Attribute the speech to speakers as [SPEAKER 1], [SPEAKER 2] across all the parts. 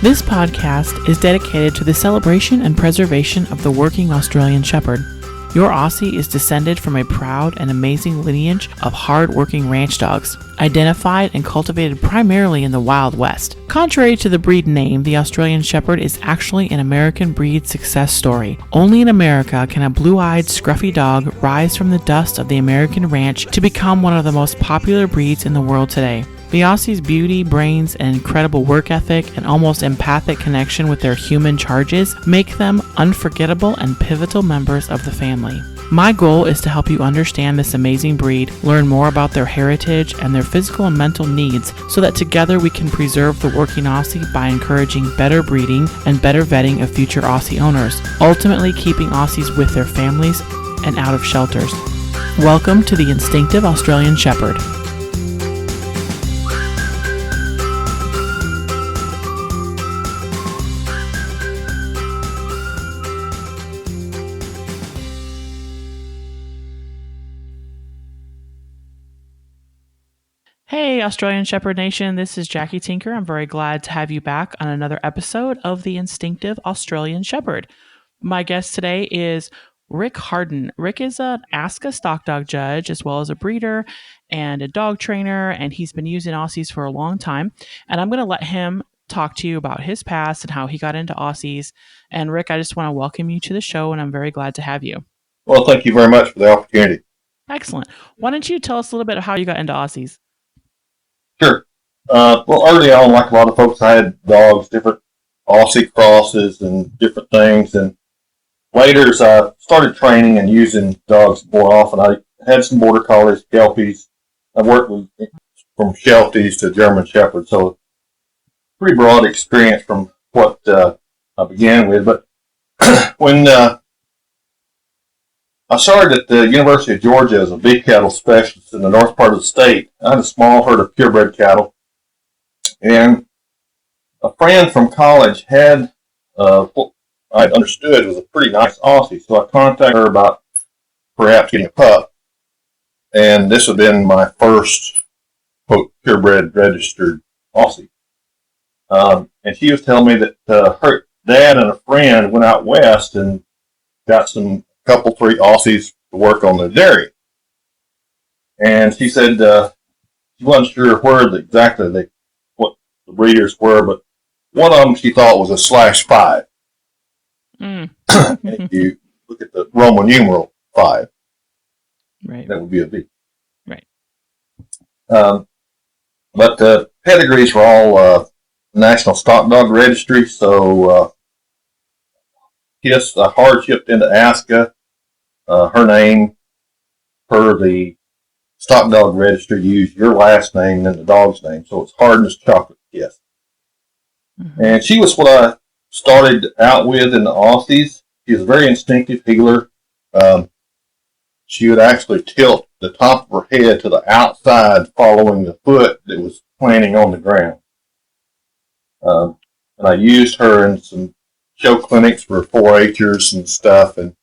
[SPEAKER 1] This podcast is dedicated to the celebration and preservation of the working Australian Shepherd. Your Aussie is descended from a proud and amazing lineage of hard-working ranch dogs, identified and cultivated primarily in the Wild West. Contrary to the breed name, the Australian Shepherd is actually an American breed success story. Only in America can a blue-eyed, scruffy dog rise from the dust of the American ranch to become one of the most popular breeds in the world today. The Aussie's beauty, brains, and incredible work ethic and almost empathic connection with their human charges make them unforgettable and pivotal members of the family. My goal is to help you understand this amazing breed, learn more about their heritage and their physical and mental needs so that together we can preserve the working Aussie by encouraging better breeding and better vetting of future Aussie owners, ultimately keeping Aussies with their families and out of shelters. Welcome to the Instinctive Australian Shepherd. Hey, Australian Shepherd Nation, this is Jackie Tinker. I'm very glad to have you back on another episode of the Instinctive Australian Shepherd. My guest today is Rick Hardin. Rick is an ASCA stock dog judge as well as a breeder and a dog trainer, and he's been using Aussies for a long time. And I'm going to let him talk to you about his past and how he got into Aussies. And Rick, I just want to welcome you to the show, and I'm very glad to have you.
[SPEAKER 2] Well, thank you very much for the opportunity.
[SPEAKER 1] Excellent. Why don't you tell us a little bit of how you got into Aussies?
[SPEAKER 2] Sure. Well, early on, like a lot of folks, I had dogs, different Aussie crosses and different things. And later, as I started training and using dogs more often, I had some Border Collies, Kelpies. I worked with from Shelties to German Shepherds, so pretty broad experience from what I began with. But when I started at the University of Georgia as a beef cattle specialist in the north part of the state. I had a small herd of purebred cattle. And a friend from college had what I understood was a pretty nice Aussie. So I contacted her about perhaps getting a pup. And this had been my first, quote, purebred registered Aussie. And she was telling me that her dad and a friend went out west and got three Aussies to work on the dairy. And she said she wasn't sure where what the breeders were, but one of them she thought was a /5. And if you look at the Roman numeral 5, right, that would be a V.
[SPEAKER 1] Right.
[SPEAKER 2] But the pedigrees were all National Stock Dog Registry, so I hard-shipped into ASCA. Her name, per the stock dog register, used your last name and the dog's name. So it's Hardin Chocolate Kiss. Mm-hmm. And she was what I started out with in the Aussies. She was a very instinctive healer. She would actually tilt the top of her head to the outside following the foot that was planting on the ground. And I used her in some show clinics for 4-H'ers and stuff, and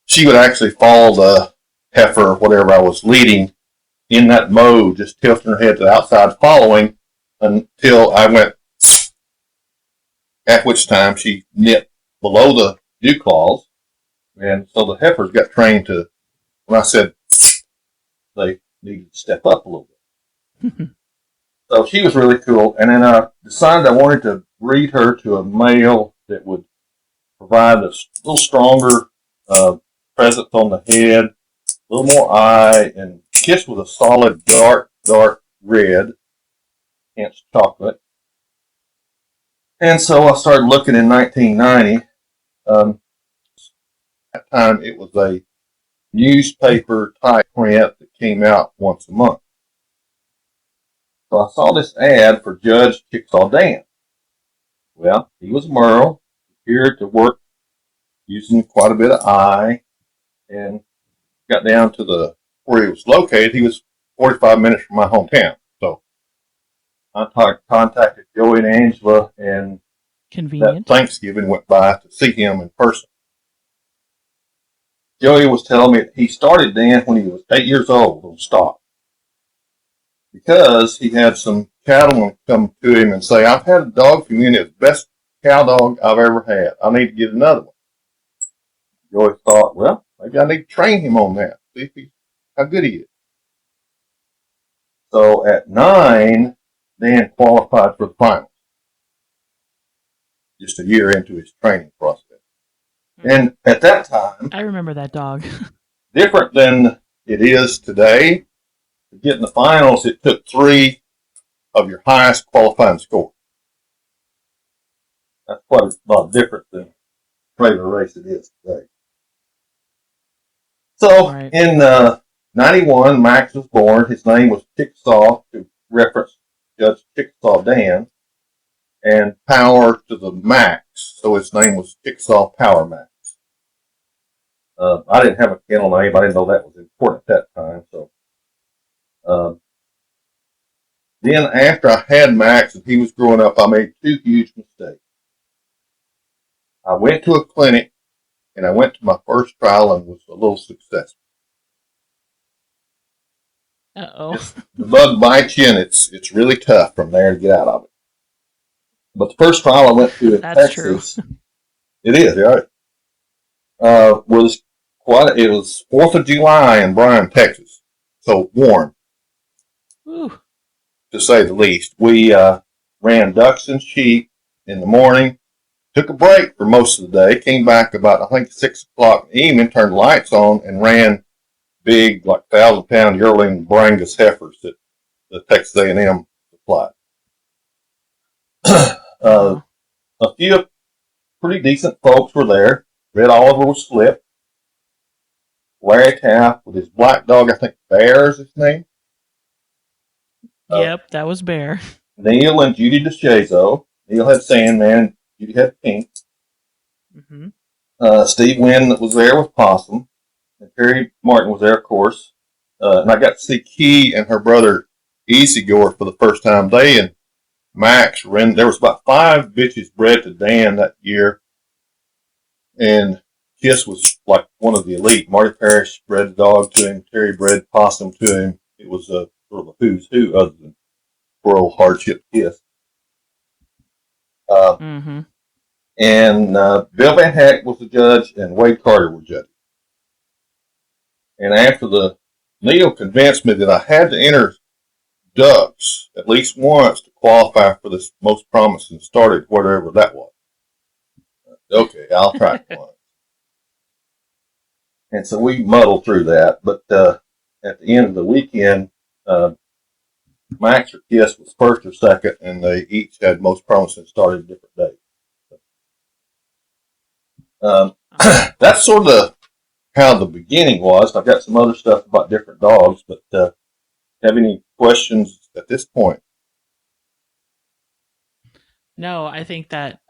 [SPEAKER 2] she would actually follow the heifer, whatever I was leading, in that mode, just tilting her head to the outside, following until I went, at which time she nipped below the dew claws. And so the heifers got trained to, when I said they needed to step up a little bit. So she was really cool. And then I decided I wanted to breed her to a male that would provide a little stronger presence on the head, a little more eye, and Kiss with a solid dark red, hence chocolate. And so I started looking in 1990. At that time, it was a newspaper type print that came out once a month. So I saw this ad for Judge Chickasaw Dan. Well, he was a Merle, appeared to work using quite a bit of eye, and got down to where he was located. He was 45 minutes from my hometown. So I contacted Joey and Angela, and
[SPEAKER 1] convenient.
[SPEAKER 2] That Thanksgiving went by to see him in person. Joey was telling me he started Dan when he was 8 years old on stock. because he had some cattlemen come to him and say, "I've had a dog from you, and it's the best cow dog I've ever had. I need to get another one." Joey thought, well, maybe I need to train him on that, see if how good he is. So at 9, Dan qualified for the finals, just a year into his training process. And at that time,
[SPEAKER 1] I remember that dog.
[SPEAKER 2] different than it is today, to get in the finals, it took 3 of your highest qualifying scores. That's quite a lot different than the trailer race it is today. So
[SPEAKER 1] Right.
[SPEAKER 2] in 91, Max was born. His name was Chickasaw, to reference Judge Chickasaw Dan, and power to the max. So his name was Chickasaw Power Max. I didn't have a kennel name. I didn't know that was important at that time. So then after I had Max and he was growing up, I made 2 huge mistakes. I went to a clinic and I went to my first trial and was a little successful.
[SPEAKER 1] Uh-oh.
[SPEAKER 2] The bug bites you and it's really tough from there to get out of it. But the first trial I went to in
[SPEAKER 1] That's
[SPEAKER 2] Texas,
[SPEAKER 1] true.
[SPEAKER 2] it is, right? Was it was 4th of July in Bryan, Texas. So warm,
[SPEAKER 1] Ooh.
[SPEAKER 2] to say the least. We ran ducks and sheep in the morning, took a break for most of the day, came back about, I think, 6 o'clock in the evening, turned the lights on, and ran big, like 1,000-pound yearling Brangus heifers that the Texas A&M supplied.
[SPEAKER 1] Wow.
[SPEAKER 2] A few pretty decent folks were there. Red Oliver was flipped. Larry Taft with his black dog, I think Bear is his name.
[SPEAKER 1] Yep, that was Bear.
[SPEAKER 2] Neil and Judy DeShazo. Neil had Sandman, Judy had Pink.
[SPEAKER 1] Mm-hmm.
[SPEAKER 2] Steve Wynn was there with Possum. And Terry Martin was there, of course. And I got to see Key and her brother Easy Goer for the first time. They and Max ran. There was about 5 bitches bred to Dan that year. And Kiss was like one of the elite. Marty Parrish bred the dog to him. Terry bred Possum to him. It was a sort of a who's who other than poor old hardship Kiss.
[SPEAKER 1] Mm-hmm.
[SPEAKER 2] And Bill Van Heck was the judge, and Wade Carter was judge. And after Neil convinced me that I had to enter ducks at least once to qualify for this most promising started, whatever that was. Okay, I'll try it once. And so we muddled through that. But at the end of the weekend, Max or Kiss was first or second, and they each had most promising started different days. That's sort of how the beginning was. I've got some other stuff about different dogs, but have any questions at this point?
[SPEAKER 1] No, I think that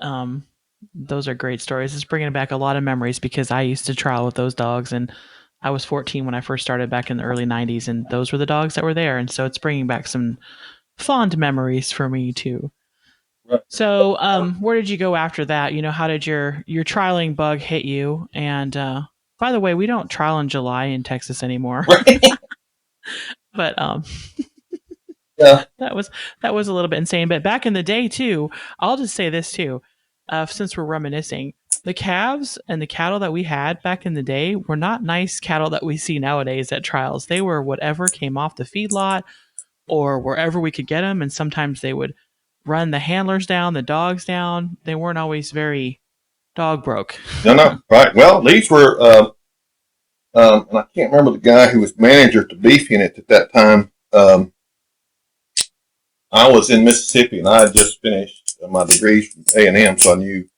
[SPEAKER 1] those are great stories. It's bringing back a lot of memories because I used to trial with those dogs, and I was 14 when I first started back in the early 90s, and those were the dogs that were there. And so it's bringing back some fond memories for me too.
[SPEAKER 2] Right.
[SPEAKER 1] So where did you go after that? You know, how did your trialing bug hit you? And by the way, we don't trial in July in Texas anymore.
[SPEAKER 2] Right.
[SPEAKER 1] But
[SPEAKER 2] Yeah.
[SPEAKER 1] that was a little bit insane. But back in the day too, I'll just say this too, since we're reminiscing, the calves and the cattle that we had back in the day were not nice cattle that we see nowadays at trials. They were whatever came off the feedlot or wherever we could get them, and sometimes they would run the handlers down, the dogs down. They weren't always very dog broke.
[SPEAKER 2] No, right. Well, these were, and I can't remember the guy who was manager to beef unit at that time. I was in Mississippi, and I had just finished my degrees from A&M, so I knew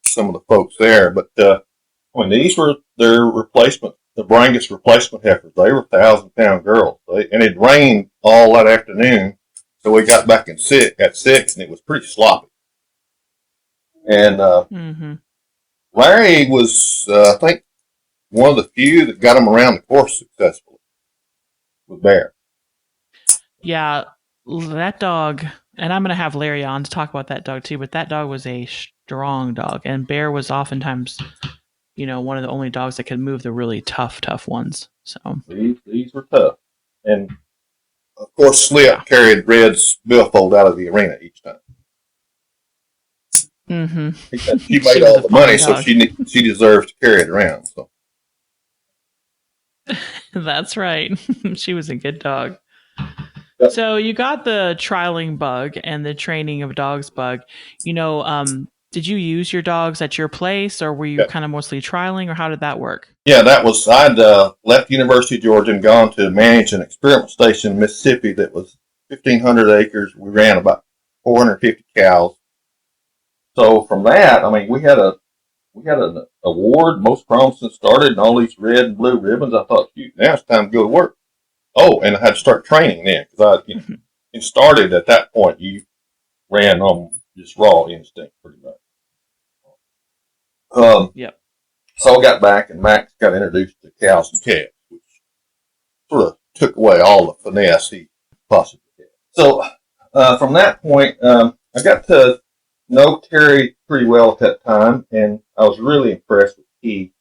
[SPEAKER 2] some of the folks there. But when these were their replacement, the Brangus replacement heifers, they were 1,000-pound girls. And it rained all that afternoon, so we got back at 6, and it was pretty sloppy. And Larry was, I think, one of the few that got him around the course successfully with Bear.
[SPEAKER 1] Yeah, that dog, and I'm going to have Larry on to talk about that dog too, but that dog was a strong dog, and Bear was oftentimes, you know, one of the only dogs that could move the really tough ones. So
[SPEAKER 2] these were tough. And Of course, Slip carried Red's billfold out of the arena each time.
[SPEAKER 1] Mm-hmm.
[SPEAKER 2] She made all the money, so she deserves to carry it around. So.
[SPEAKER 1] That's right. She was a good dog.
[SPEAKER 2] Yep.
[SPEAKER 1] So you got the trialing bug and the training of dogs bug. Did you use your dogs at your place, or were you kind of mostly trialing, or how did that work?
[SPEAKER 2] Yeah, I'd left the University of Georgia and gone to manage an experiment station in Mississippi that was 1,500 acres. We ran about 450 cows. So from that, I mean, we had an award, most promising started, and all these red and blue ribbons. I thought, shoot, now it's time to go to work. Oh, and I had to start training then because it started at that point. You ran on just raw instinct, pretty much.
[SPEAKER 1] Yep.
[SPEAKER 2] So I got back, and Max got introduced to cows and calves, which sort of took away all the finesse he possibly had. So from that point, I got to know Terry pretty well at that time, and I was really impressed with Key.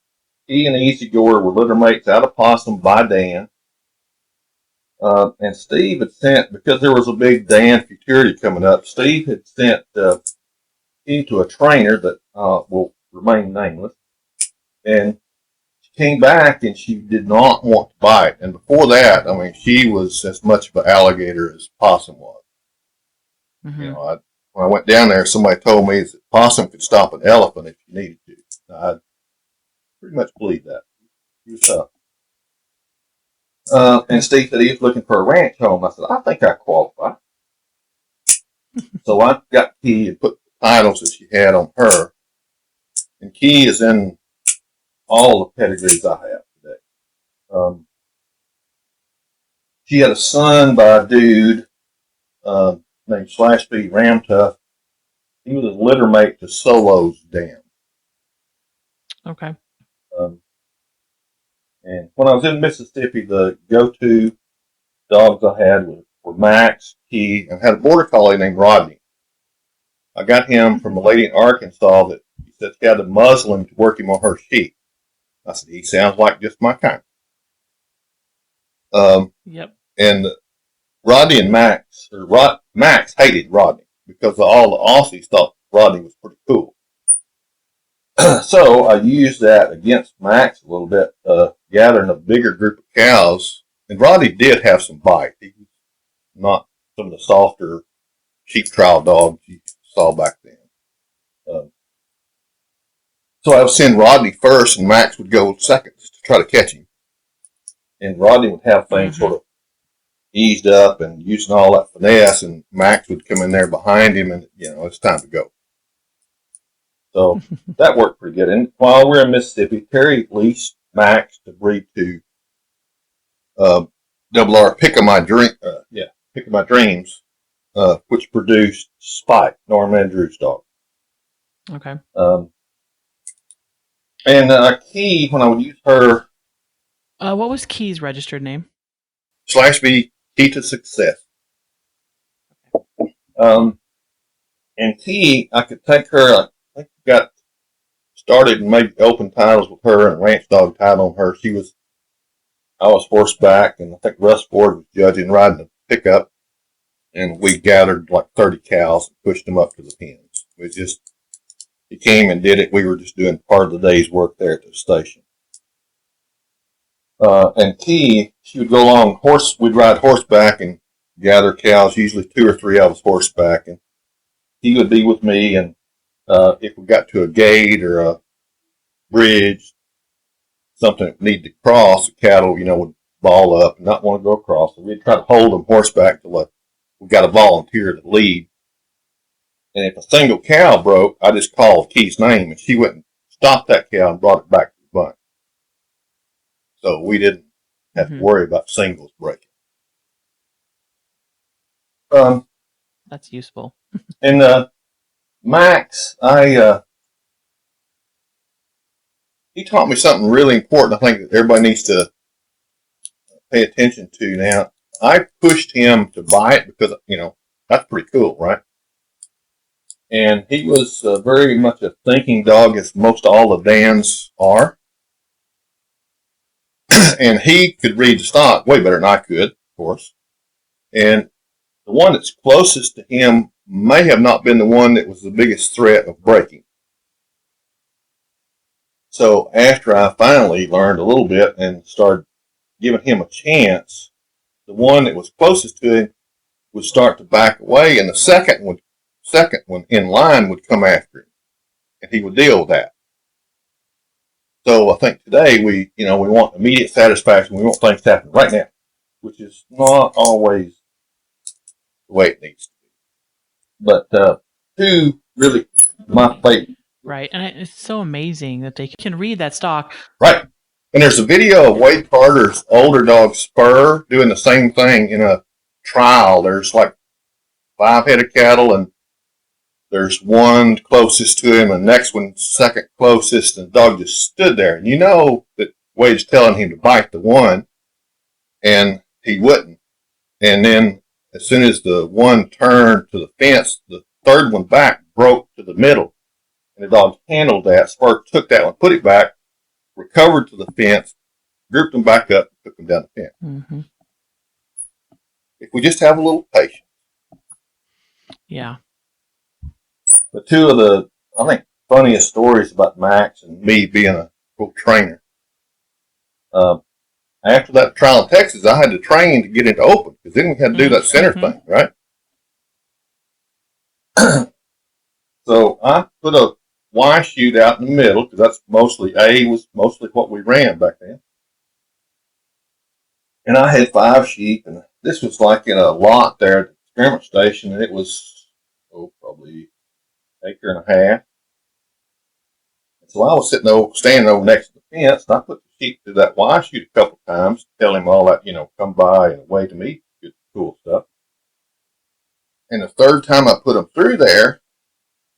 [SPEAKER 2] Key and Easy Goer were litter mates out of Possum by Dan. And Steve had sent, because there was a big Dan futurity coming up, Steve had sent Key to a trainer that will remain nameless. And she came back and she did not want to bite. And before that, I mean, she was as much of an alligator as Possum was. Mm-hmm. You know, when I went down there, somebody told me that Possum could stop an elephant if you needed to. I pretty much believe that. He was tough. And Steve said he was looking for a ranch home. I said, I think I qualify. So I got Key and put the titles that she had on her. And Key is in all the pedigrees I have today. She had a son by a dude named Slash B Ramtuff. He was a litter mate to Solo's dam.
[SPEAKER 1] Okay.
[SPEAKER 2] And when I was in Mississippi, the go-to dogs I had were Max, Key, and I had a border collie named Rodney. I got him from a lady in Arkansas that he said she had to muzzle him to work him on her sheep. I said, he sounds like just my kind.
[SPEAKER 1] Yep.
[SPEAKER 2] And Rodney and Max, Max hated Rodney because all the Aussies thought Rodney was pretty cool. So I used that against Max a little bit, gathering a bigger group of cows. And Rodney did have some bite. He was not some of the softer sheep trial dogs you saw back then. So I would send Rodney first, and Max would go second to try to catch him. And Rodney would have things sort of eased up and using all that finesse, and Max would come in there behind him, and it's time to go. So that worked pretty good. And while we were in Mississippi, Terry leased Max to breed to Double R Pick of My Dreams, which produced Spike, Norman Andrews' dog.
[SPEAKER 1] Okay.
[SPEAKER 2] And Key, when I would use her,
[SPEAKER 1] what was Key's registered name?
[SPEAKER 2] /B Key to Success. And Key, I could take her. I think we got started and made open titles with her and a ranch dog title on her. I was horseback, and I think Russ Ford was judging, riding a pickup, and we gathered like 30 cows and pushed them up to the pens. He came and did it. We were just doing part of the day's work there at the station. And Key, she would go along we'd ride horseback and gather cows, usually 2 or 3 of us horseback, and he would be with me, and if we got to a gate or a bridge, something that needed to cross, the cattle, would ball up and not want to go across. So we'd try to hold them horseback till we got a volunteer to lead. And if a single cow broke, I just called Key's name, and she went and stopped that cow and brought it back to the bunch. So we didn't have to worry about singles breaking.
[SPEAKER 1] That's useful.
[SPEAKER 2] And Max, he taught me something really important. I think that everybody needs to pay attention to now. I pushed him to bite because that's pretty cool, right? And he was very much a thinking dog, as most all the Dans are. And he could read the stock way better than I could, of course. And the one that's closest to him may have not been the one that was the biggest threat of breaking. So after I finally learned a little bit and started giving him a chance, the one that was closest to him would start to back away, and the second one in line would come after him, and he would deal with that. So I think today we want immediate satisfaction. We want things to happen right now, which is not always the way it needs to be. But two really my favorite.
[SPEAKER 1] Right, and it's so amazing that they can read that stock.
[SPEAKER 2] Right. And there's a video of Wade Carter's older dog Spur doing the same thing in a trial. There's like 5 head of cattle, and there's one closest to him, and the next one second closest, and the dog just stood there. And you know that Wade's telling him to bite the one, and he wouldn't. And then as soon as the one turned to the fence, the third one back broke to the middle. And the dog handled that. Spur took that one, put it back, recovered to the fence, grouped them back up, and took them down the fence.
[SPEAKER 1] Mm-hmm.
[SPEAKER 2] If we just have a little patience.
[SPEAKER 1] Yeah.
[SPEAKER 2] But two of the, I think, funniest stories about Max and me being a cool trainer. After that trial in Texas, I had to train to get into open, because then we had to do that center thing, right? So I put a Y chute out in the middle, because that's mostly what we ran back then. And I had 5 sheep, and this was like in a lot there at the experiment station, and it was probably an acre and a half. And so I was standing over next to the fence, and I put the sheep through that Y chute a couple times to tell him all that, come by and wave to me, good cool stuff. And the third time I put him through there,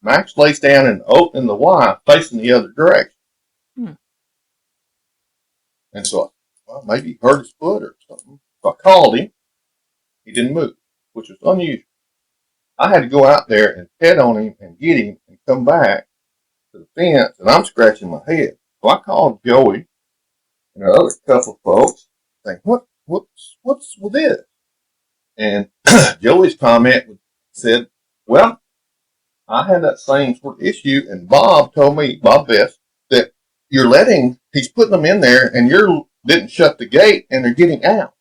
[SPEAKER 2] Max lays down and opening the Y facing the other direction. And so, maybe he hurt his foot or something. So I called him. He didn't move, which was unusual. I had to go out there and pet on him and get him and come back to the fence, and I'm scratching my head. So I called Joey and another couple of folks saying, what's with this? And Joey's comment said, well, I had that same sort of issue, and Bob told me, Bob Best, that he's putting them in there, and you didn't shut the gate, and they're getting out.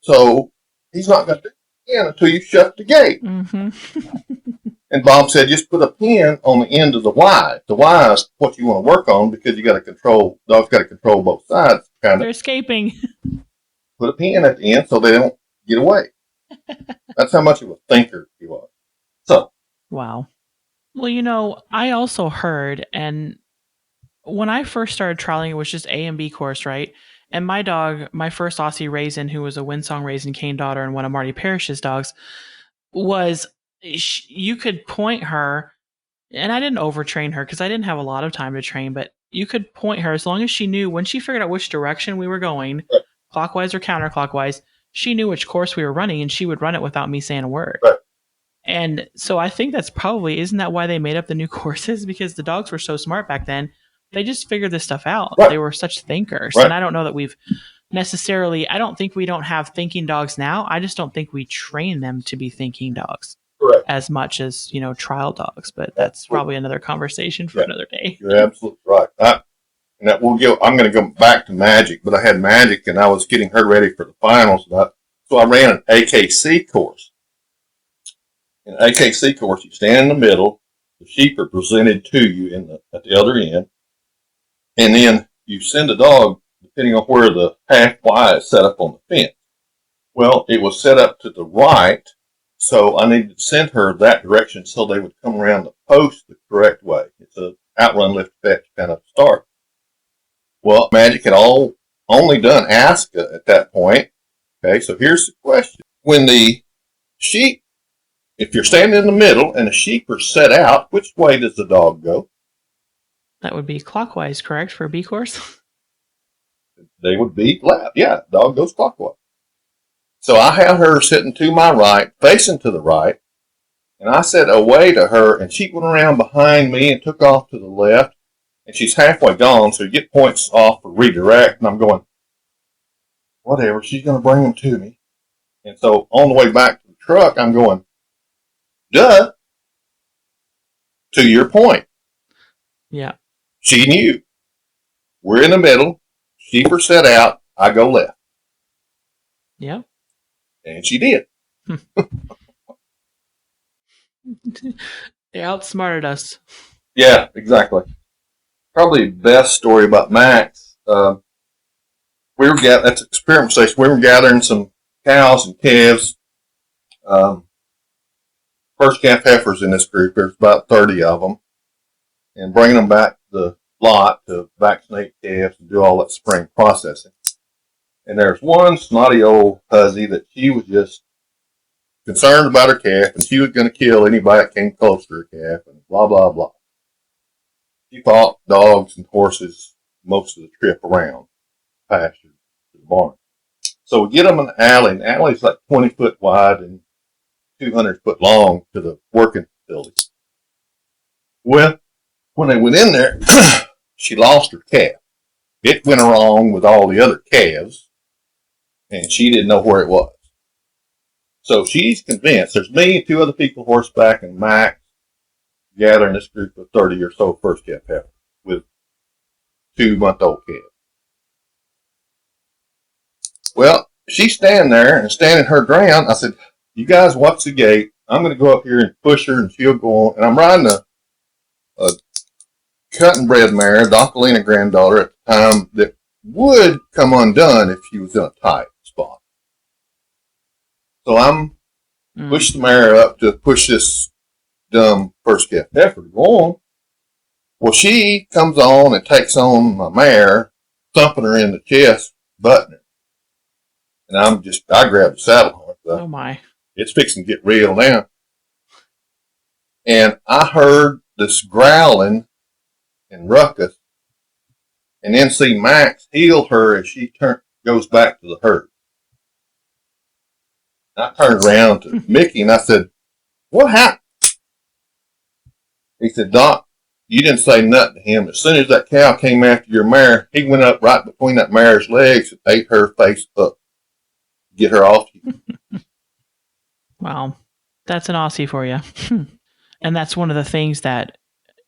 [SPEAKER 2] So he's not going to do it again until you shut the gate.
[SPEAKER 1] Mm-hmm.
[SPEAKER 2] And Bob said, just put a pin on the end of the Y. The Y is what you want to work on, because dogs got to control both sides.
[SPEAKER 1] They're escaping.
[SPEAKER 2] Put a pin at the end so they don't get away. That's how much of a thinker he was. So.
[SPEAKER 1] Wow. Well, I also heard, and when I first started trialing, it was just A and B course, right? And my dog, my first Aussie Raisin, who was a Windsong Raisin cane daughter and one of Marty Parrish's dogs, you could point her, and I didn't overtrain her because I didn't have a lot of time to train, but you could point her as long as she knew, when she figured out which direction we were going, clockwise or counterclockwise, she knew which course we were running, and she would run it without me saying a word.
[SPEAKER 2] Right.
[SPEAKER 1] And so I think isn't that why they made up the new courses? Because the dogs were so smart back then. They just figured this stuff out. Right. They were such thinkers. Right. And I don't know that we've necessarily, I don't think we don't have thinking dogs now. I just don't think we train them to be thinking dogs. Correct. As much as, trial dogs. But that's probably another conversation for another day.
[SPEAKER 2] You're absolutely right. I'm going to go back to Magic, but I had Magic and I was getting her ready for the finals. So I ran an AKC course. In an AKC course, you stand in the middle, the sheep are presented to you at the other end, and then you send a dog, depending on where the half Y is set up on the fence. Well, it was set up to the right, so I needed to send her that direction so they would come around the post the correct way. It's a outrun, lift, fetch kind of start. Well, Magic had only done ASCA at that point. Okay, so here's the question. When the sheep, if you're standing in the middle and the sheep are set out, which way does the dog go?
[SPEAKER 1] That would be clockwise, correct, for a B course?
[SPEAKER 2] They would be left. Yeah, dog goes clockwise. So I had her sitting to my right, facing to the right, and I said away to her, and she went around behind me and took off to the left, and she's halfway gone, so you get points off for redirect, and I'm going, whatever, she's going to bring them to me. And so on the way back to the truck, I'm going, duh, to your point.
[SPEAKER 1] Yeah.
[SPEAKER 2] She knew. We're in the middle. She first set out. I go left.
[SPEAKER 1] Yeah.
[SPEAKER 2] And she did.
[SPEAKER 1] They outsmarted us.
[SPEAKER 2] Yeah, exactly. Probably the best story about Max. That's an experiment station. We were gathering some cows and calves. First calf heifers in this group. There's about 30 of them. And bringing them back to the lot to vaccinate calves and do all that spring processing. And there's one snotty old hussy that she was just concerned about her calf, and she was going to kill anybody that came close to her calf, and blah, blah, blah. She fought dogs and horses most of the trip around pasture to the barn. So we get them in the alley, and the alley's like 20 foot wide and 200 foot long to the working facility. Well, when they went in there, she lost her calf. It went wrong with all the other calves, and she didn't know where it was. So she's convinced. There's me and two other people horseback and Max gathering this group of 30 or so first calf heifers with 2-month-old calves. Well, she's standing there and standing her ground. I said, you guys watch the gate. I'm going to go up here and push her and she'll go on. And I'm riding a cut and bred mare, Docalina granddaughter at the time, that would come undone if she was in a tight spot. So I'm push the mare up to push this dumb first calf heifer to go on. Well, she comes on and takes on my mare, thumping her in the chest, butting her. And I grabbed the saddle horn.
[SPEAKER 1] Oh my.
[SPEAKER 2] It's fixing to get real now. And I heard this growling and ruckus, and then see Max heel her as she goes back to the herd. I turned around to Mickey and I said, what happened? He said, Doc, you didn't say nothing to him. As soon as that cow came after your mare, he went up right between that mare's legs and ate her face up. Get her off you.
[SPEAKER 1] Wow. That's an Aussie for you. And that's one of the things that,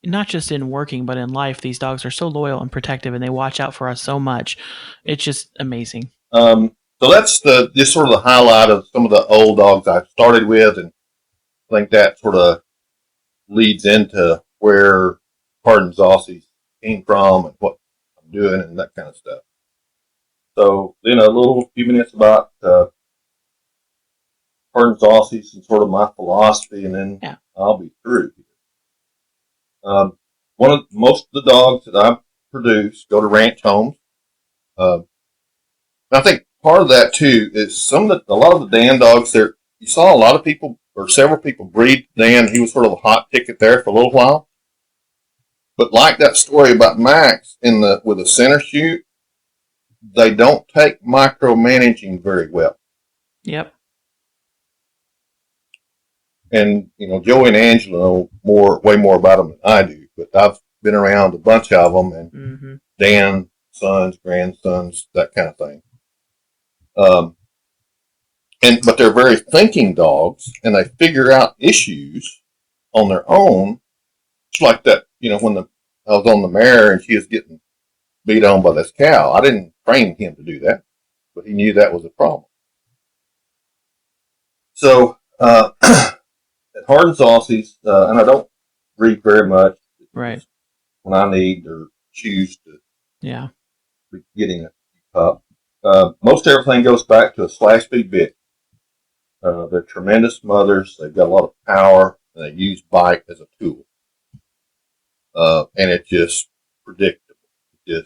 [SPEAKER 1] not just in working, but in life, these dogs are so loyal and protective and they watch out for us so much. It's just amazing.
[SPEAKER 2] So that's just sort of the highlight of some of the old dogs I started with, and I think that sort of leads into where Hardin's Aussies came from and what I'm doing and that kind of stuff. So, a little few minutes about Hardin's Aussies and sort of my philosophy, and then I'll be through. Most of the dogs that I produce go to ranch homes. I think part of that too is a lot of the Dan dogs there. You saw a lot of people or several people breed Dan. He was sort of a hot ticket there for a little while. But like that story about Max with the center chute, they don't take micromanaging very well.
[SPEAKER 1] Yep.
[SPEAKER 2] And Joey and Angela know way more about them than I do. But I've been around a bunch of them, and Dan, sons, grandsons, that kind of thing. But they're very thinking dogs, and they figure out issues on their own. It's like that, when I was on the mare and she was getting beat on by this cow. I didn't train him to do that, but he knew that was a problem. So at Hardin's Aussies, and I don't breed very much.
[SPEAKER 1] Right.
[SPEAKER 2] When I need or choose to be getting a pup. Most everything goes back to a slash feed bitch. They're tremendous mothers. They've got a lot of power, and they use bite as a tool. And it's just predictable. I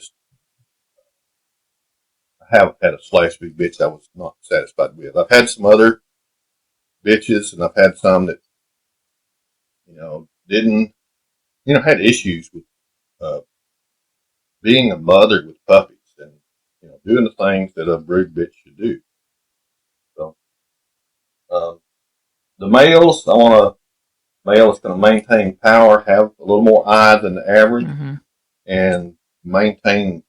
[SPEAKER 2] haven't had a slash feed bitch I was not satisfied with. I've had some other bitches, and I've had some that, didn't, had issues with being a mother with puppies and, doing the things that a brood bitch should do. So, the males, I want a male that's going to maintain power, have a little more eye than the average, and maintain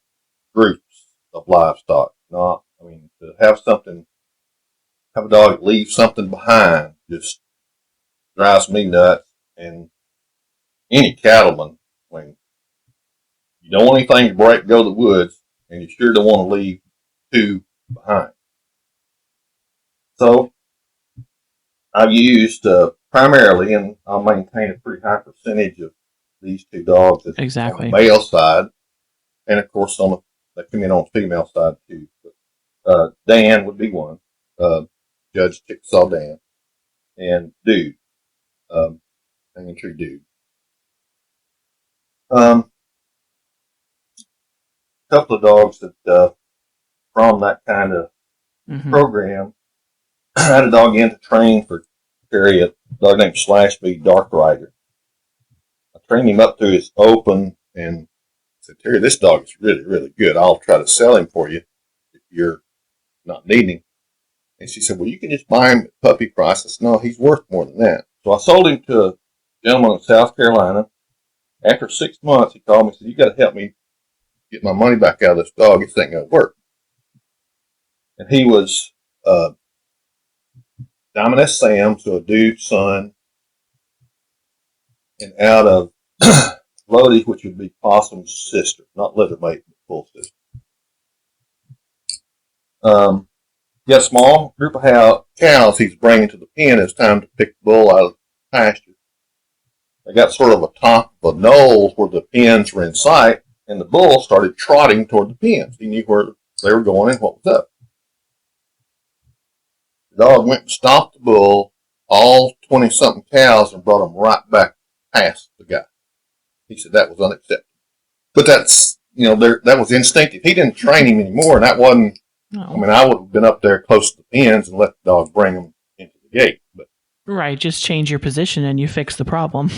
[SPEAKER 2] groups of livestock. To have something have a dog leave something behind just drives me nuts. And any cattleman, when you don't want anything to break, go to the woods, and you sure don't want to leave two behind. So I've used primarily, and I'll maintain a pretty high percentage of these two dogs on the male side, and of course they come in on the female side too. But, Dan would be one, Judge Chickasaw Dan, and Dude, hanging tree Dude. Couple of dogs that from that kind of program. I had a dog in to train for Terry, a dog named Slash B Dark Rider. I trained him up to his open and said, Terry, this dog is really, really good. I'll try to sell him for you if you're not needing him. And she said, well, you can just buy him at puppy price. I said, no, he's worth more than that. So I sold him to a gentleman in South Carolina. After 6 months, he called me and said, you got to help me get my money back out of this dog. This ain't going to work. And he was Diamond S. Sam, so a Dude's son, and out of Lodi, which would be Possum's sister, not litter mate, but full sister. He had a small group of cows he's bringing to the pen. It's time to pick the bull out of the pasture. They got sort of a top of a knoll where the pens were in sight, and the bull started trotting toward the pens. He knew where they were going and what was up. The dog went and stopped the bull, all 20-something cows, and brought them right back past the guy. He said that was unacceptable. But that's, that was instinctive. He didn't train him anymore, and that wasn't, I mean, I would have been up there close to the pens and let the dog bring him into the gate. But
[SPEAKER 1] right, just change your position and you fix the problem.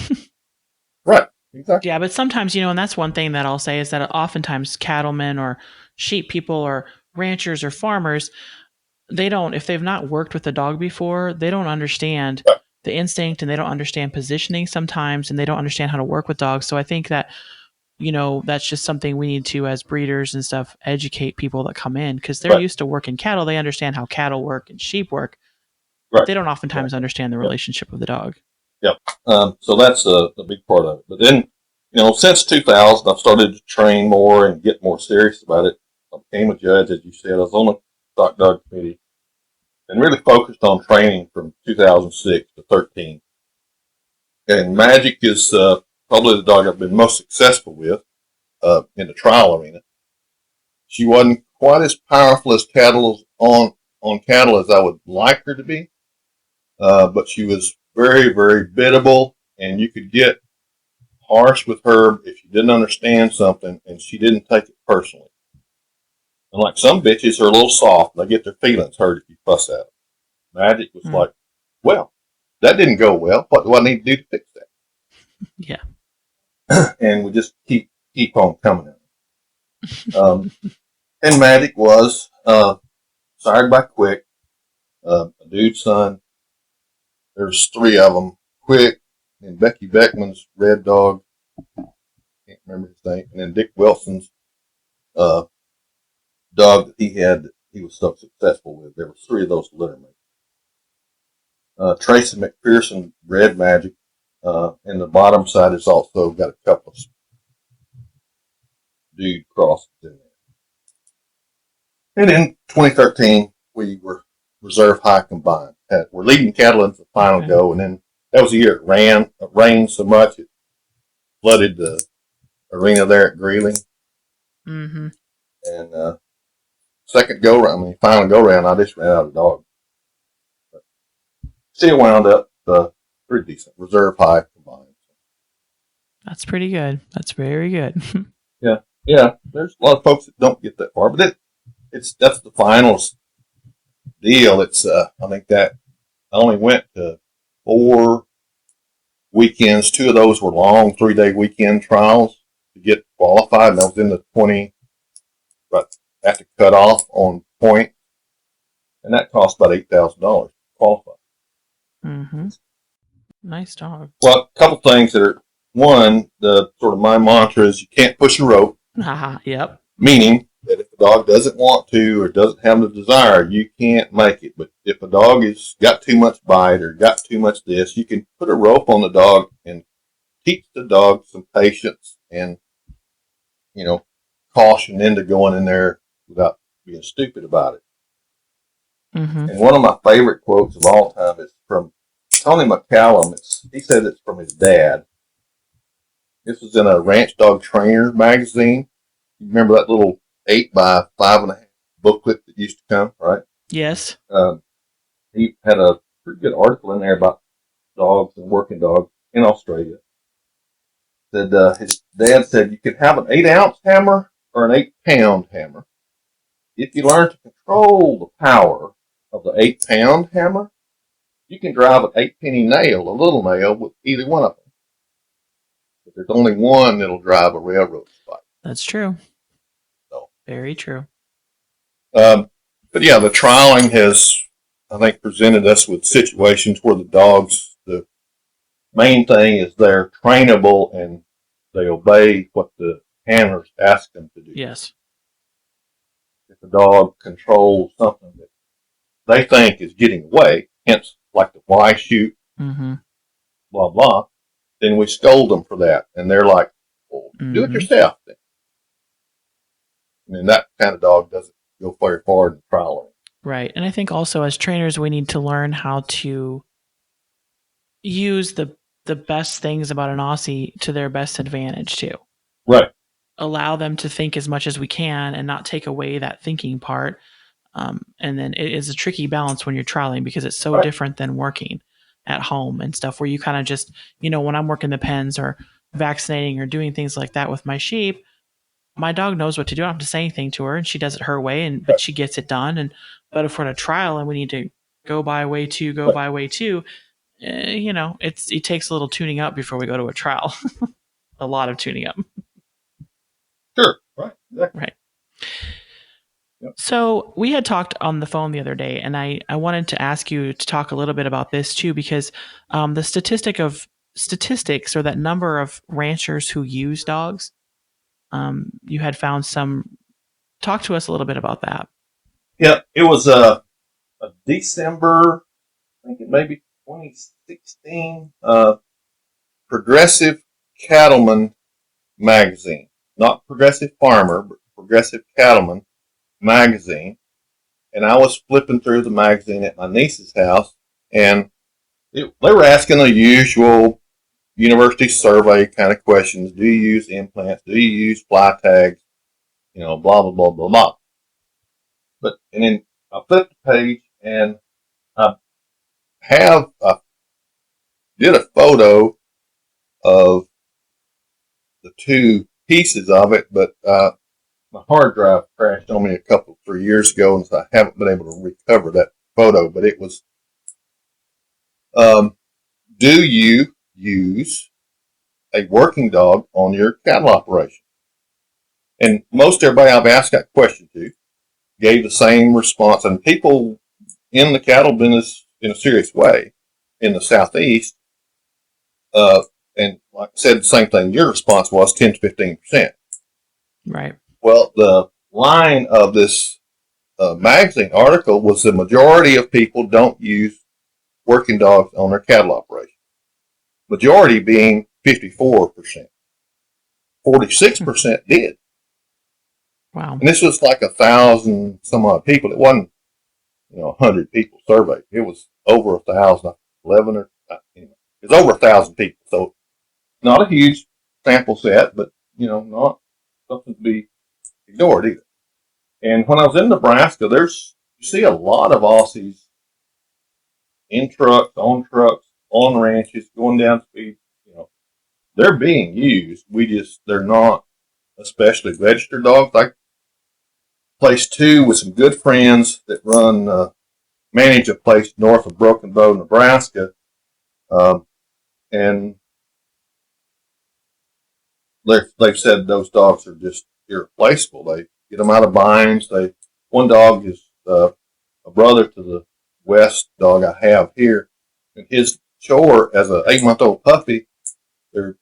[SPEAKER 2] Right, exactly.
[SPEAKER 1] Yeah, but sometimes, and that's one thing that I'll say is that oftentimes cattlemen or sheep people or ranchers or farmers, if they've not worked with a dog before, they don't understand the instinct and they don't understand positioning sometimes, and they don't understand how to work with dogs. So I think that, that's just something we need to, as breeders and stuff, educate people that come in, because they're used to working cattle. They understand how cattle work and sheep work. Right. They don't oftentimes understand the relationship of the dog.
[SPEAKER 2] Yep. So that's a big part of it. But then, since 2000, I've started to train more and get more serious about it. I became a judge, as you said. I was on the Stock Dog Committee and really focused on training from 2006 to 13. And Magic is probably the dog I've been most successful with in the trial arena. She wasn't quite as powerful as cattle on cattle as I would like her to be, but she was very, very biddable, and you could get harsh with her if you didn't understand something, and she didn't take it personally. And like some bitches are a little soft, they get their feelings hurt if you fuss at them. Magic was like, well, that didn't go well. What do I need to do to fix that?
[SPEAKER 1] Yeah.
[SPEAKER 2] And we just keep on coming at them. And Magic was sired by Quick, a Dude's son. There's 3 of them. Quick, and Becky Beckman's red dog. Can't remember his name. And then Dick Wilson's dog that he had that he was so successful with. There were 3 of those litter mates. Tracy McPherson red Magic. And the bottom side has also got a couple of Dude crosses in there. And in 2013, we were reserve high combined. We're leading cattle into the final go, and then that was the year it rained so much it flooded the arena there at Greeley.
[SPEAKER 1] Mm-hmm.
[SPEAKER 2] And final go round, I just ran out of dog. But still wound up pretty decent, reserve high combined.
[SPEAKER 1] That's pretty good. That's very good.
[SPEAKER 2] Yeah. There's a lot of folks that don't get that far, but that's the finals deal. It's I think that I only went to 4 weekends. 2 of those were long 3-day weekend trials to get qualified, and I was in the 20 right after cutoff on point, and that cost about $8,000 to qualify.
[SPEAKER 1] Mm-hmm. Nice dog.
[SPEAKER 2] Well, a couple things that are, one, the sort of my mantra is you can't push a rope.
[SPEAKER 1] Yep.
[SPEAKER 2] Meaning that if a dog doesn't want to or doesn't have the desire, you can't make it. But if a dog has got too much bite or got too much this, you can put a rope on the dog and teach the dog some patience and, caution into going in there without being stupid about it.
[SPEAKER 1] Mm-hmm.
[SPEAKER 2] And one of my favorite quotes of all time is from Tony McCallum. He said it's from his dad. This was in a Ranch Dog Trainer magazine. You remember that little 8 by 5.5 booklet that used to come, right?
[SPEAKER 1] Yes.
[SPEAKER 2] He had a pretty good article in there about dogs and working dogs in Australia. His dad said you could have an 8-ounce hammer or an 8-pound hammer. If you learn to control the power of the 8-pound hammer, you can drive an 8-penny nail, a little nail, with either one of them. But there's only one that'll drive a railroad spike.
[SPEAKER 1] That's true.
[SPEAKER 2] So,
[SPEAKER 1] very true.
[SPEAKER 2] But yeah, the trialing has, I think, presented us with situations where the main thing is they're trainable and they obey what the handlers ask them to do.
[SPEAKER 1] Yes.
[SPEAKER 2] If a dog controls something that they think is getting away, hence like the Y shoot,
[SPEAKER 1] mm-hmm.
[SPEAKER 2] blah, blah, then we scold them for that. And they're like, well, do it yourself then. I mean, that kind of dog doesn't go very far in trialing.
[SPEAKER 1] Right. And I think also as trainers, we need to learn how to use the best things about an Aussie to their best advantage too.
[SPEAKER 2] Right.
[SPEAKER 1] Allow them to think as much as we can and not take away that thinking part. And then it is a tricky balance when you're trialing because it's so different than working at home and stuff where you kind of just, when I'm working the pens or vaccinating or doing things like that with my sheep, my dog knows what to do. I don't have to say anything to her and she does it her way but she gets it done. But if we're in a trial and we need to go by way two, it takes a little tuning up before we go to a trial. A lot of tuning up.
[SPEAKER 2] Sure. Right. Exactly.
[SPEAKER 1] Right. Yep. So we had talked on the phone the other day, and I wanted to ask you to talk a little bit about this too, because the statistics or that number of ranchers who use dogs, you had found some. Talk to us a little bit about that.
[SPEAKER 2] Yeah, it was a December, I think it may be 2016, Progressive Cattleman magazine. Not Progressive Farmer, but Progressive Cattleman magazine. And I was flipping through the magazine at my niece's house, and they were asking the usual university survey kind of questions. Do you use implants? Do you use fly tags? Blah, blah, blah, blah, blah. And then I flipped the page, and I did a photo of the two pieces of it, but my hard drive crashed on me 3 years ago, and so I haven't been able to recover that photo. But it was, do you use a working dog on your cattle operation? And most everybody I've asked that question to gave the same response. And people in the cattle business in a serious way in the Southeast, and like I said, the same thing your response was, 10 to 15%.
[SPEAKER 1] Right.
[SPEAKER 2] Well, the line of this magazine article was the majority of people don't use working dogs on their cattle operation. Majority being 54%. 46% did.
[SPEAKER 1] Wow.
[SPEAKER 2] And this was like 1,000 some odd people. It wasn't, 100 people surveyed. It was over 1,000, 11 or anyway. It was over 1,000 people. So not a huge sample set, but not something to be ignored either. And when I was in Nebraska, you see a lot of Aussies in trucks, on ranches, going down speed. They're being used. They're not especially registered dogs. I placed 2 with some good friends that manage a place north of Broken Bow, Nebraska. And they've said those dogs are just irreplaceable. They get them out of binds. One dog is a brother to the West dog I have here, and his chore as an 8-month-old puppy, they're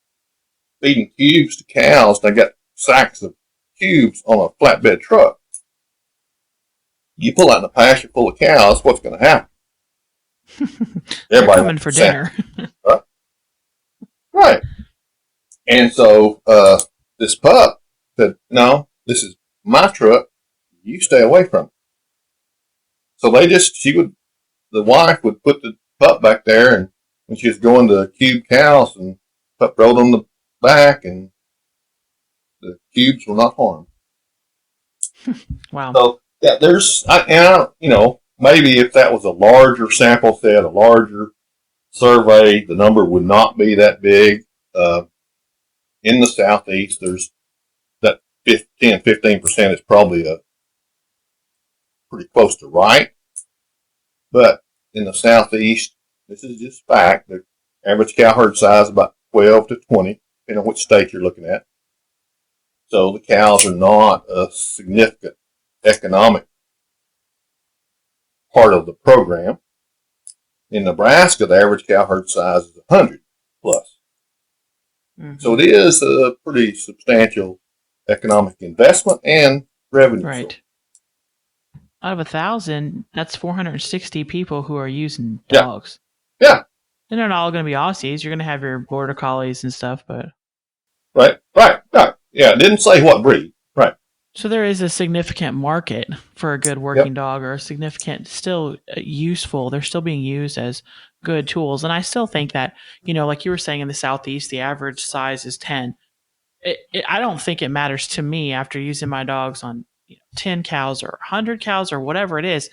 [SPEAKER 2] feeding cubes to cows. They got sacks of cubes on a flatbed truck. You pull out in a pasture full of cows, what's going to happen?
[SPEAKER 1] They're coming for dinner.
[SPEAKER 2] Right? Right. And so this pup said, no, this is my truck. You stay away from it. So the wife would put the pup back there, and when she was going to cube cows, and pup rode on the back, and the cubes were not harmed.
[SPEAKER 1] Wow.
[SPEAKER 2] So yeah, maybe if that was a larger sample set, a larger survey, the number would not be that big. In the Southeast, there's that 15% is probably pretty close to right. But in the Southeast, this is just fact. The average cow herd size is about 12 to 20, depending on which state you're looking at. So the cows are not a significant economic part of the program. In Nebraska, the average cow herd size is 100 plus. Mm-hmm. So it is a pretty substantial economic investment and revenue.
[SPEAKER 1] Right. Source. Out of 1,000, that's 460 people who are using dogs.
[SPEAKER 2] Yeah.
[SPEAKER 1] And they're not all going to be Aussies. You're going to have your border collies and stuff, but.
[SPEAKER 2] Right. Yeah, it didn't say what breed. Right.
[SPEAKER 1] So there is a significant market for a good working dog, or a significant, still useful. They're still being used as good tools. And I still think that, like you were saying, in the Southeast, the average size is 10. I don't think it matters to me after using my dogs on 10 cows or 100 cows or whatever it is.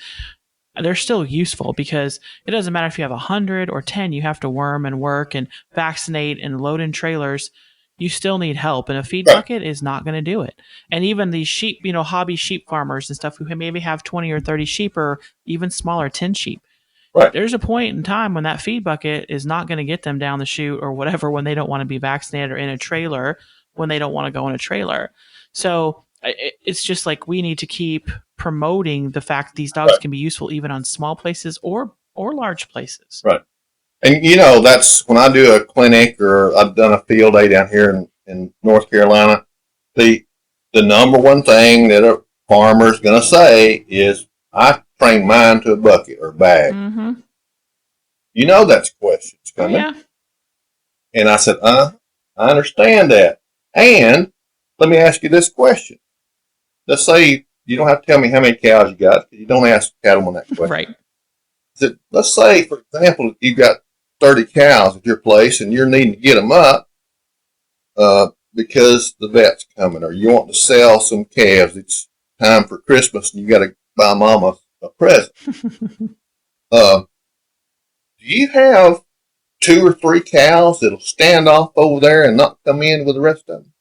[SPEAKER 1] They're still useful, because it doesn't matter if you have 100 or 10, you have to worm and work and vaccinate and load in trailers. You still need help, and a feed bucket is not going to do it. And even these sheep, hobby sheep farmers and stuff who maybe have 20 or 30 sheep, or even smaller, 10 sheep. Right. There's a point in time when that feed bucket is not going to get them down the chute or whatever, when they don't want to be vaccinated, or in a trailer when they don't want to go in a trailer. So it's just like we need to keep promoting the fact that these dogs can be useful even on small places or large places.
[SPEAKER 2] Right. And, that's when I do a clinic, or I've done a field day down here in North Carolina, the number one thing that a farmer is going to say is, I train mine to a bucket or a bag. Mm-hmm. That's questions coming. Oh, yeah. And I said, I understand that. And let me ask you this question. Let's say you don't have to tell me how many cows you got, because you don't ask cattlemen that question.
[SPEAKER 1] Right.
[SPEAKER 2] Let's say, for example, you've got 30 cows at your place, and you're needing to get them up because the vet's coming, or you want to sell some calves. It's time for Christmas, and you got to buy Mama a present. Do you have 2 or 3 cows that'll stand off over there and not come in with the rest of them?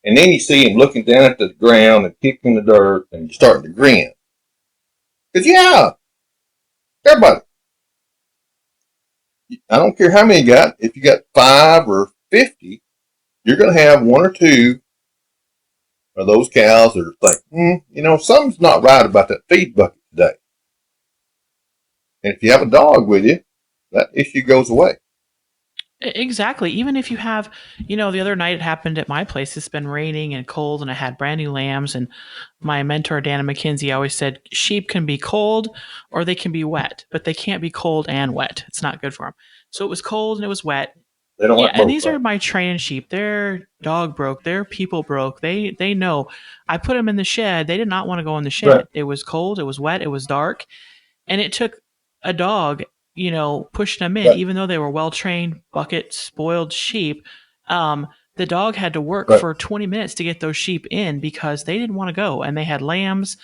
[SPEAKER 2] And then you see him looking down at the ground and kicking the dirt, and you're starting to grin. Because, everybody. I don't care how many you got. If you got 5 or 50, you're going to have 1 or 2 of those cows that are like, something's not right about that feed bucket today. And if you have a dog with you, that issue goes away.
[SPEAKER 1] Exactly. Even if you have, the other night it happened at my place. It's been raining and cold, and I had brand new lambs. And my mentor, Dana McKenzie, always said sheep can be cold or they can be wet, but they can't be cold and wet. It's not good for them. So it was cold and it was wet.
[SPEAKER 2] They don't like both.
[SPEAKER 1] And these are my training sheep. They're dog broke. They're people broke. They know. I put them in the shed. They did not want to go in the shed. Right. It was cold. It was wet. It was dark. And it took a dog, pushing them in, right, even though they were well-trained, bucket, spoiled sheep. The dog had to work for 20 minutes to get those sheep in, because they didn't want to go. And they had lambs,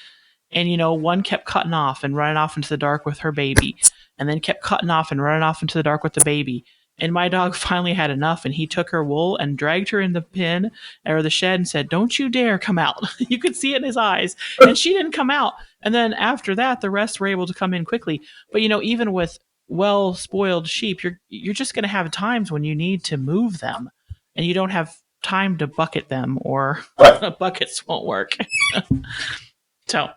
[SPEAKER 1] and, one kept cutting off and running off into the dark with her baby, and then kept cutting off and running off into the dark with the baby. And my dog finally had enough, and he took her wool and dragged her in the pen or the shed and said, "Don't you dare come out." You could see it in his eyes. And she didn't come out. And then after that, the rest were able to come in quickly. But, even with well-spoiled sheep, you're just going to have times when you need to move them, and you don't have time to bucket them, or buckets won't work. So,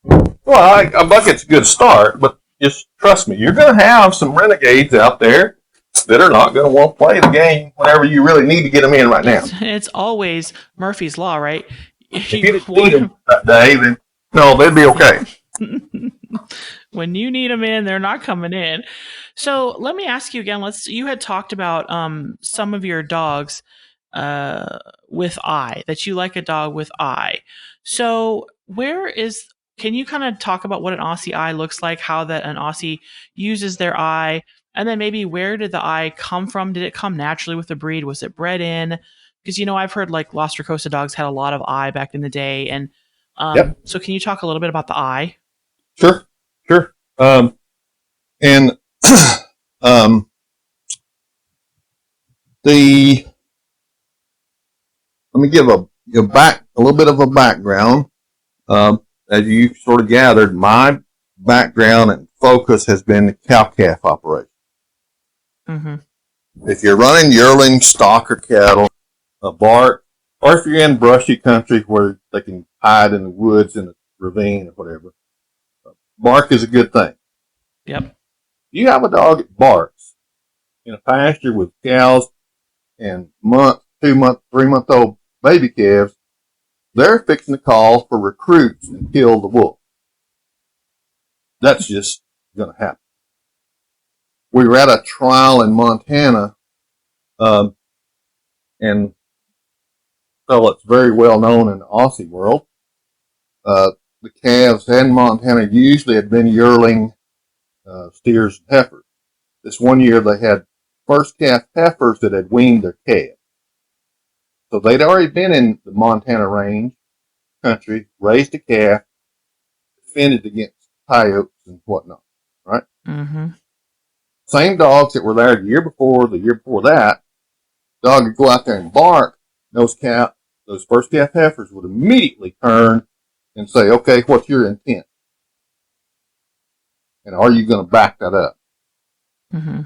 [SPEAKER 2] well, a bucket's a good start, but just trust me, you're going to have some renegades out there that are not going to want to play the game whenever you really need to get them in right now.
[SPEAKER 1] It's always Murphy's Law, right?
[SPEAKER 2] If you didn't need them that day, then no, they'd be okay.
[SPEAKER 1] When you need them in, they're not coming in. So let me ask you again. You had talked about some of your dogs with eye, that you like a dog with eye. So can you kind of talk about what an Aussie eye looks like, how that an Aussie uses their eye, and then maybe where did the eye come from? Did it come naturally with the breed? Was it bred in? Because I've heard like Las Rocosa dogs had a lot of eye back in the day, and
[SPEAKER 2] Yep.
[SPEAKER 1] so can you talk a little bit about the eye?
[SPEAKER 2] Sure. And the let me give a little bit of a background. As you sort of gathered, my background and focus has been the cow-calf operation.
[SPEAKER 1] Mm-hmm.
[SPEAKER 2] If you're running yearling stock or cattle, a bark, or if you're in brushy country where they can hide in the woods in a ravine or whatever, bark is a good thing.
[SPEAKER 1] Yep.
[SPEAKER 2] You have a dog that barks in a pasture with cows and 2-month, 3-month-old baby calves, they're fixing to call for recruits and kill the wolf. That's just going to happen. We were at a trial in Montana, and so it's very well known in the Aussie world. The calves in Montana usually had been yearling steers and heifers. This one year they had first calf heifers that had weaned their calves. So they'd already been in the Montana range country, raised a calf, defended against coyotes and whatnot, right?
[SPEAKER 1] Mm-hmm.
[SPEAKER 2] Same dogs that were there the year before that, dog would go out there and bark. Those first calf heifers would immediately turn and say, okay, what's your intent? And are you going to back that up?
[SPEAKER 1] Mm-hmm.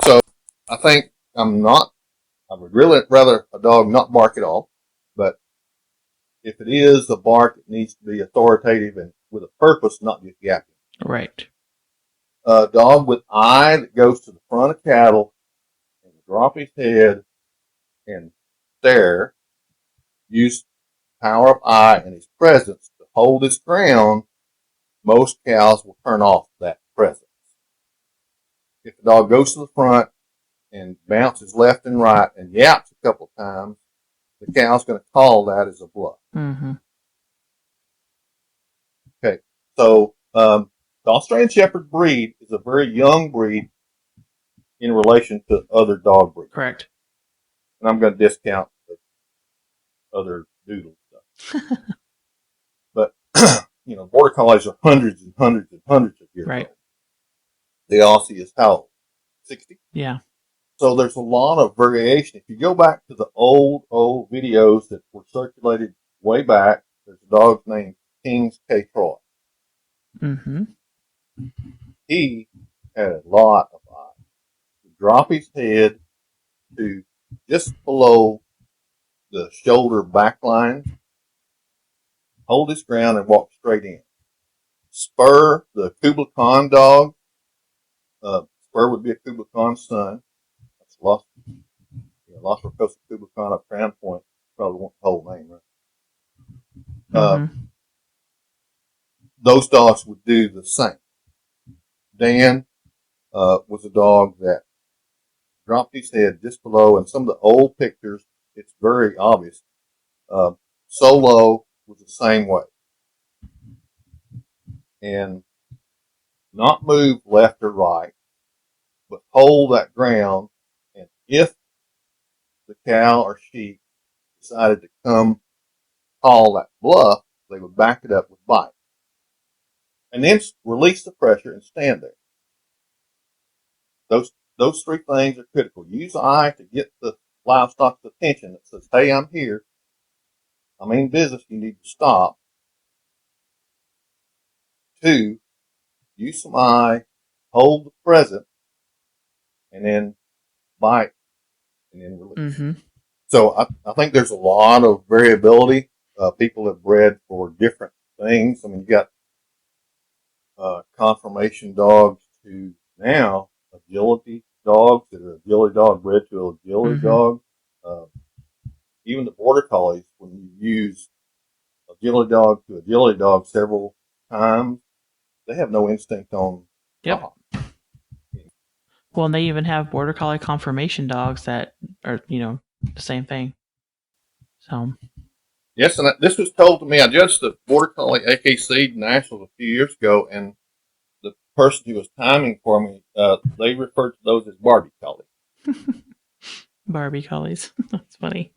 [SPEAKER 2] So I think I would really rather a dog not bark at all, but if it is a bark, it needs to be authoritative and with a purpose, not just yapping.
[SPEAKER 1] Right.
[SPEAKER 2] A dog with eye that goes to the front of cattle and drop his head and stare, use power of eye and his presence to hold his ground, most cows will turn off that presence. If the dog goes to the front and bounces left and right and yaps a couple of times, the cow's going to call that as a bluff.
[SPEAKER 1] Mm-hmm.
[SPEAKER 2] Okay, so the Australian Shepherd breed is a very young breed in relation to other dog breeds.
[SPEAKER 1] Correct.
[SPEAKER 2] And I'm going to discount the other doodle stuff. But, border collies are hundreds and hundreds and hundreds of years
[SPEAKER 1] right.
[SPEAKER 2] old. The Aussie is how old? 60?
[SPEAKER 1] Yeah.
[SPEAKER 2] So there's a lot of variation. If you go back to the old videos that were circulated way back, there's a dog named King's K. Troy.
[SPEAKER 1] Mm-hmm.
[SPEAKER 2] He had a lot of eyes. He'd drop his head to just below the shoulder back line, hold his ground, and walk straight in. Spur, the Kubla Khan dog, Spur would be a Kubla Khan's son. That's Las Rocosa Kubla Khan up Crown Point. Probably want the whole name, right?
[SPEAKER 1] Mm-hmm.
[SPEAKER 2] Those dogs would do the same. Dan was a dog that dropped his head just below, and some of the old pictures, it's very obvious. Solo was the same way. And not move left or right, but hold that ground. And if the cow or sheep decided to come call that bluff, they would back it up with bite. And then release the pressure and stand there. Those three things are critical. Use eye to get the livestock's attention that says, hey, I'm here. I'm in business. You need to stop. 2, use some eye, hold the present, and then bite, and then release.
[SPEAKER 1] Mm-hmm.
[SPEAKER 2] So I think there's a lot of variability. People have bred for different things. I mean, you got conformation dogs to now agility dogs that are agility dog bred to a agility
[SPEAKER 1] Mm-hmm.
[SPEAKER 2] dog. Uh, even the border collies, when you use agility dog to agility dog several times, they have no instinct on
[SPEAKER 1] Yep.
[SPEAKER 2] top.
[SPEAKER 1] Well, and they even have border collie conformation dogs that are, the same thing. So,
[SPEAKER 2] Yes, and this was told to me. I judged the border collie AKC nationals a few years ago, and the person who was timing for me, they referred to those as Barbie collies.
[SPEAKER 1] Barbie collies. That's funny.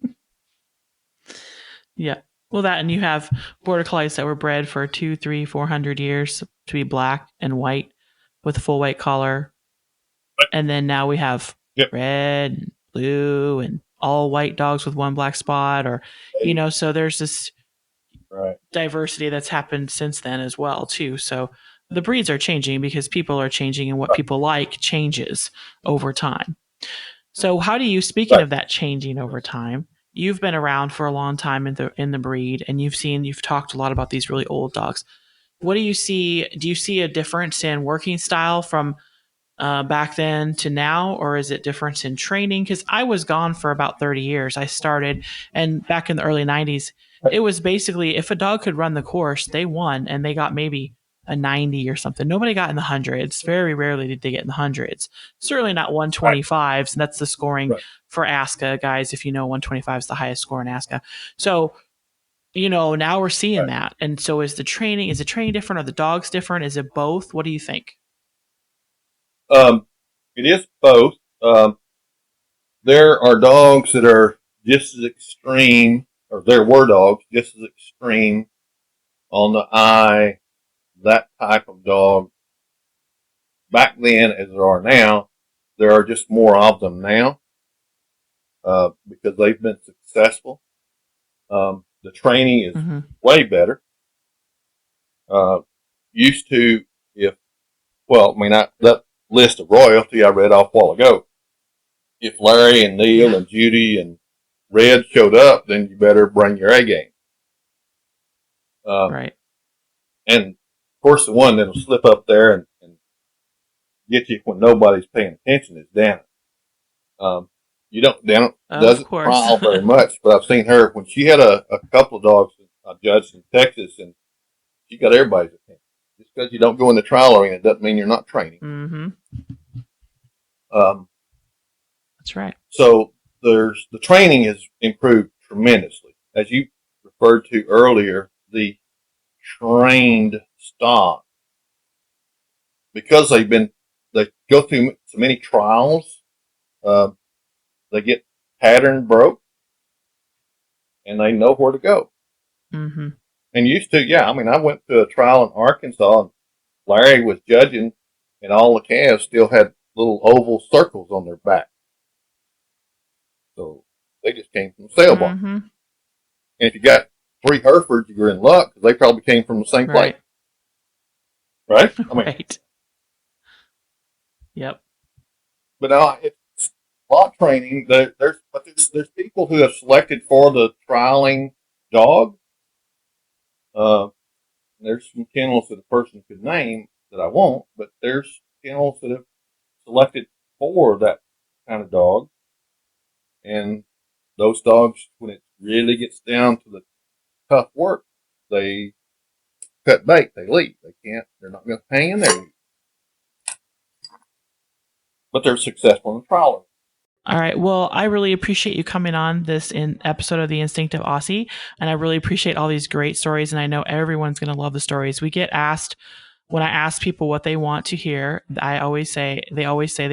[SPEAKER 1] Yeah. Well, that, and you have border collies that were bred for 200, 300, 400 years to be black and white with a full white collar. And then now we have red, and blue, and all white dogs with one black spot, or, so there's this diversity that's happened since then as well, too. So the breeds are changing because people are changing, and what people like changes over time. So how do you, speaking of that changing over time, you've been around for a long time in the breed, and you've talked a lot about these really old dogs. What do you see? Do you see a difference in working style from back then to now, or is it difference in training? Because I was gone for about 30 years. I started, and back in the early 90s, it was basically if a dog could run the course, they won, and they got maybe a 90 or something. Nobody got in the hundreds. Very rarely did they get in the hundreds. Certainly not 125s, and that's the scoring for ASCA, guys. If you know, 125 is the highest score in ASCA. So, now we're seeing that. And so is the training different? Are the dogs different? Is it both? What do you think?
[SPEAKER 2] It is both. There are dogs that are just as extreme, or there were dogs just as extreme on the eye, that type of dog back then as there are now. There are just more of them now because they've been successful. The training is way better. Used to, that list of royalty I read off a while ago, if Larry and Neil and Judy and Red showed up, then you better bring your A game.
[SPEAKER 1] Right.
[SPEAKER 2] And of course, the one that'll slip up there and get you when nobody's paying attention is Dana. Dana doesn't prowl very much, but I've seen her when she had a couple of dogs I judged in Texas, and she got everybody's attention. Just because you don't go in the trial arena doesn't mean you're not training.
[SPEAKER 1] Mm-hmm. That's right.
[SPEAKER 2] So the training has improved tremendously. As you referred to earlier, the trained stock, because they go through so many trials, they get pattern broke, and they know where to go.
[SPEAKER 1] Mm-hmm.
[SPEAKER 2] And used to, I went to a trial in Arkansas, and Larry was judging, and all the calves still had little oval circles on their back. So they just came from the sale barn.
[SPEAKER 1] Mm-hmm.
[SPEAKER 2] And if you got 3 Herefords, you're in luck because they probably came from the same place. Right?
[SPEAKER 1] Right. Yep.
[SPEAKER 2] But now it's lot training. There's people who have selected for the trialing dog. There's some kennels that a person could name that I won't, but there's kennels that have selected for that kind of dog. And those dogs, when it really gets down to the tough work, they cut bait, they leave. They're not going to hang in there. But they're successful in the trial.
[SPEAKER 1] All right. Well, I really appreciate you coming on this episode of The Instinctive Aussie, and I really appreciate all these great stories, and I know everyone's going to love the stories. We get asked, when I ask people what they want to hear, they always say they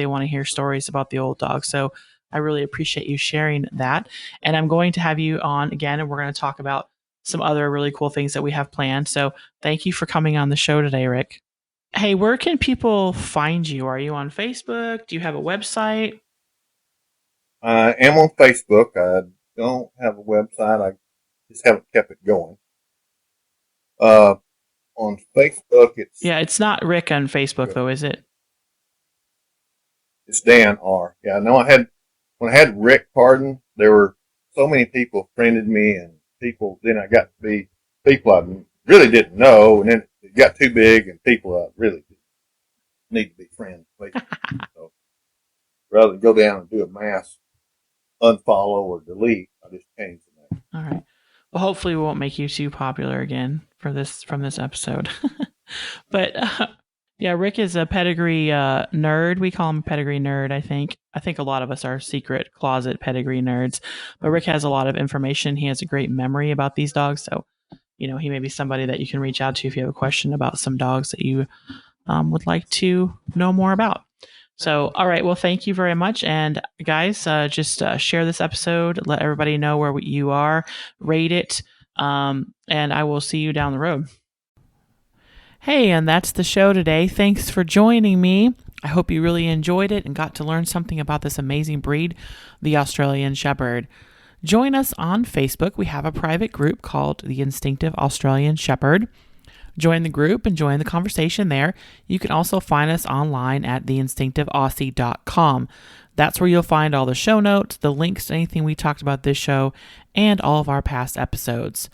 [SPEAKER 1] want to hear stories about the old dog. So I really appreciate you sharing that. And I'm going to have you on again, and we're going to talk about some other really cool things that we have planned. So thank you for coming on the show today, Rick. Hey, where can people find you? Are you on Facebook? Do you have a website?
[SPEAKER 2] I am on Facebook. I don't have a website. I just haven't kept it going. On Facebook,
[SPEAKER 1] it's not Rick on Facebook though, is it?
[SPEAKER 2] It's Dan R. Yeah, no, when I had Rick Hardin, there were so many people friended me, and then I got to be people I really didn't know, and then it got too big, and people I really didn't need to be friends with. So rather than go down and do a mass unfollow or delete, I just change the name.
[SPEAKER 1] All right. Well, hopefully we won't make you too popular again from this episode. But yeah, Rick is a pedigree nerd. We call him a pedigree nerd, I think. I think a lot of us are secret closet pedigree nerds. But Rick has a lot of information. He has a great memory about these dogs. So, he may be somebody that you can reach out to if you have a question about some dogs that you would like to know more about. So, all right. Well, thank you very much. And guys, just share this episode. Let everybody know where you are. Rate it. And I will see you down the road. Hey, and that's the show today. Thanks for joining me. I hope you really enjoyed it and got to learn something about this amazing breed, the Australian Shepherd. Join us on Facebook. We have a private group called the Instinctive Australian Shepherd. Join the group and join the conversation there. You can also find us online at theinstinctiveaussie.com. That's where you'll find all the show notes, the links to anything we talked about this show, and all of our past episodes.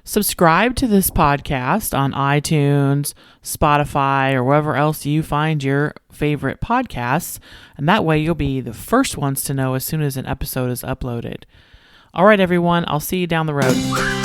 [SPEAKER 1] Subscribe to this podcast on iTunes, Spotify, or wherever else you find your favorite podcasts, and that way you'll be the first ones to know as soon as an episode is uploaded. All right, everyone, I'll see you down the road.